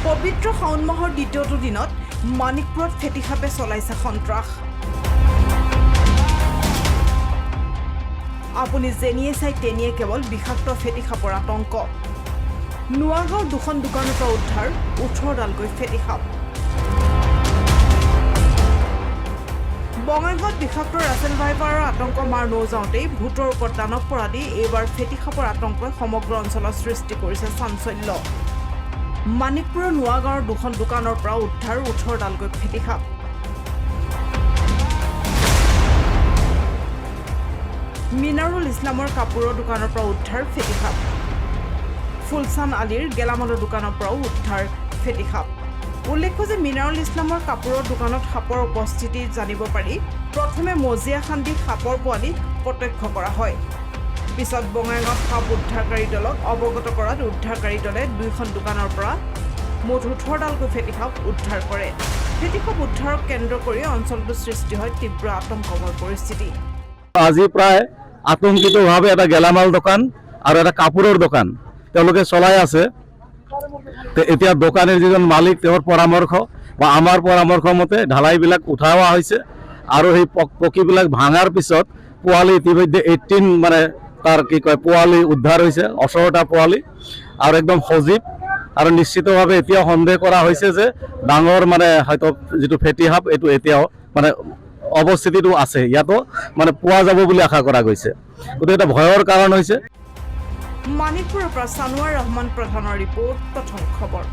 পবিত্ৰ শাওন মাহৰ দ্বিতীয়টো দিনত মানিকপুৰত ফেটিসাপে চলাইছে সন্ত্ৰাস। আপুনি যেনিয়ে চাই তেনিয়ে কেৱল বিষাক্ত ফেটিসাপৰ আতংক। নোৱাগাঁৱৰ দুখন দোকানৰ পৰা উদ্ধাৰ 18ডালকৈ ফেটিসাপ। বঙাইগাঁৱত বিষাক্ত ৰাছেল ভাইপাৰৰ আতংক মাৰ নৌযাওঁতেই ভূতৰ ওপৰত দানৱ পৰা দি এইবাৰ ফেটিসাপৰ আতংকই সমগ্ৰ অঞ্চলত সৃষ্টি কৰিছে চাঞ্চল্য। মানিকপুৰৰ নোৱাগাঁৱৰ দুখন দোকানৰ পৰা উদ্ধাৰ 18ডালকৈ ফেটিসাপ। মিনাৰুল ইছলামৰ কাপোৰৰ দোকানৰ পৰা উদ্ধাৰ ফেটিসাপ। ফুলচান আলীৰ গেলামালৰ দোকানৰ পৰাও উদ্ধাৰ ফেটিসাপ। উল্লেখ্য যে মিনাৰুল ইছলামৰ কাপোৰৰ দোকানত সাপৰ উপস্থিতি জানিব পাৰি প্ৰথমে মজিয়া খান্দি সাপৰ পোৱালি প্ৰত্যক্ষ কৰা হয়। পিছত বঙাইগাঁৱত সাপ উদ্ধাৰকাৰী দলক অৱগত কৰাত উদ্ধাৰকাৰী দলে দুইখন দোকানৰ পৰা মুঠ 18ডালকৈ ফেটিসাপ উদ্ধাৰ কৰে। ফেটিসাপ উদ্ধাৰক কেন্দ্ৰ কৰি অঞ্চলটোত সৃষ্টি হয় তীব্ৰ আতংকময় পৰিস্থিতি। আজি প্ৰায় আতংকিতভাৱে এটা গেলামাল দোকান আৰু এটা কাপোৰৰ দোকান তেওঁলোকে চলাই আছে। এতিয়া দোকানীৰ যিজন মালিক তেওঁৰ পৰামৰ্শ বা আমাৰ পৰামৰ্শ মতে ঢালাইবিলাক উঠাওৱা হৈছে আৰু সেই পকীবিলাক ভাঙাৰ পিছত পোৱালি ইতিমধ্যে 18 মানে তাৰ কি কয় পোৱালি উদ্ধাৰ হৈছে, 18টা পোৱালি আৰু একদম সজীৱ। আৰু নিশ্চিতভাৱে এতিয়া সন্দেহ কৰা হৈছে যে ডাঙৰ মানে হয়তো যিটো ফেটিসাপ এইটো এতিয়াও মানে অৱস্থিতিটো আছে, ইয়াতো মানে পোৱা যাব বুলি আশা কৰা গৈছে। গতিকে এটা ভয়ৰ কাৰণ হৈছে। মানিকপুৰৰ পৰা চানোৱাৰ ৰহমান প্ৰধানৰ ৰিপৰ্ট, প্ৰথম খবৰ।